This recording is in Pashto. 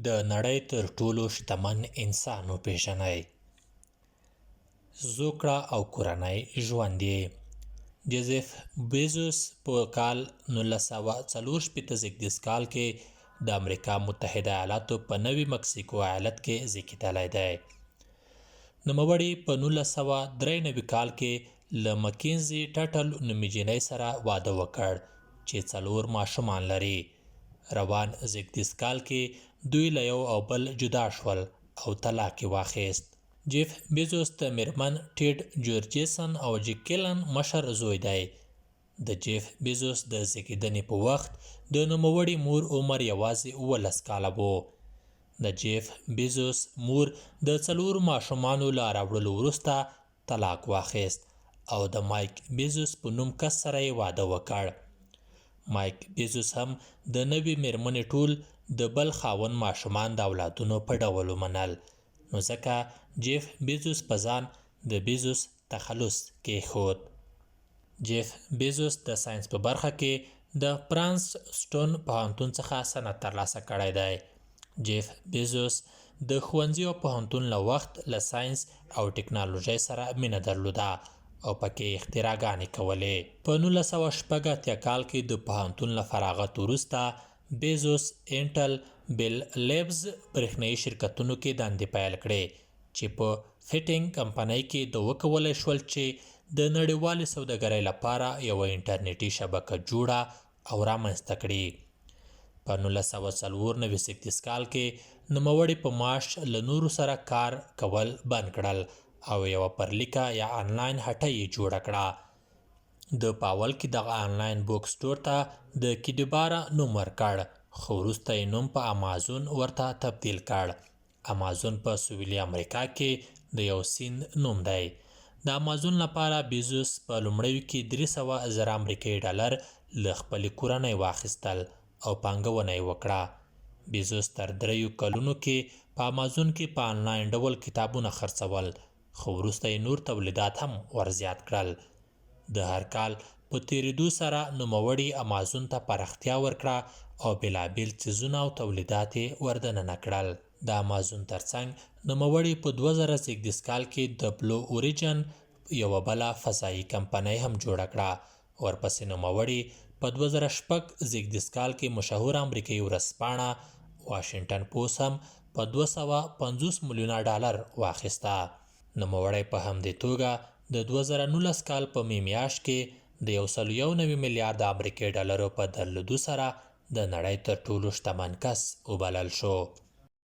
د نړۍ تر ټولو شتمن انسان وپېژنئ. زوکړه او کورنۍ ژوند یې. جزیف بیزوس په کال 1964 زیږدیز کال کې د امریکا متحده ایالاتو په نوي مکسیکو ایالت کې زیږېدلی دی. نوموړي په 1993 کال کې له مکینزي ټټل نومي جینۍ سره واده وکړ چې 4 ماشومان لري. روان زیږدیز کال کې دوی له یو او بل جدا شول او طلاق یې واخیست. جیف بیزوس د میرمن ټیډ جورجیسن او جیکلن مشر زوی دی. د جیف بیزوس د زیږیدنې په وخت د نوموړي مور عمر یوازې 19 کاله و. د جیف بیزوس مور د 4 ماشومانو له راوړلو وروسته طلاق واخیست او د مایک بیزوس په نوم کس سره یې واده وکړ. مایک بیزوس هم د نوې میرمنې ټول د بل خاوند ماشومان د اولادونو په ډول ومنل، نو ځکه جیف بیزوس په ځان د بیزوس تخلص کېښود. جیف بیزوس د ساینس په برخه کې د پرانسټون پوهنتون څخه سند ترلاسه کړی دی. جیف بیزوس د ښوونځي او پوهنتون له وخت له ساینس او ټکنالوژۍ سره مینه درلوده او پکې اختراعګانې کولې. په 1980 کال کې د پوهنتون له فراغت وروسته بیزوس انټل بیل لیبز برېښنایي شرکتونو کې دندې پیل کړې چې په فیټینګ کمپنۍ کې د وکولی شول چې د نړیوالې سوداګرۍ لپاره یوه انټرنیټي شبکه جوړه او رامنځته کړي. په 1994 زیږدیز کال کې نوموړي په معاش له نورو سره کار کول بند کړل او یوه پرلیکه یا آنلاین هټۍ یې جوړه کړه. د پاول کې دغه آنلاین بوک سټور ته د کیډبارا نوم ورکړ، خو وروسته یې نوم په امازون ورته تبدیل کړ. امازون په سویلي امریکا کې د یو سیند نوم دی. د امازون لپاره بیزوس په لومړیو کې 300,000 امریکایي ډالر له خپلې کورنۍ واخیستل او پانګونه یې وکړه. بیزوس تر 3 کلونو کې په امازون کې په آنلاین ډول کتابونه خرڅول، خو وروسته یې نور تولیدات هم ورزیات کړل. د هر کال په تیریدو سره نوموړي امازون ته پراختیا ورکړه او بېلابېل څیزونه او تولیدات یې وردننه کړل. د امازون ترڅنګ نوموړي په 2000 زیږدیز کال کې د بلو اوریجن یوه بله فضایي کمپنۍ هم جوړه کړه. ورپسې نوموړي په 2006 زیږدیز کال کې مشهوره امریکایي ورځپاڼه واشنګټن پوسټ هم په 250 میلیونه ډالر واخیسته. نوموړی په همدې توګه د 2019 کال په مې میاشت کې د 191 میلیارد امریکایي ډالرو په درلودو سره د نړۍ تر ټولو شتمن کس وبلل شو.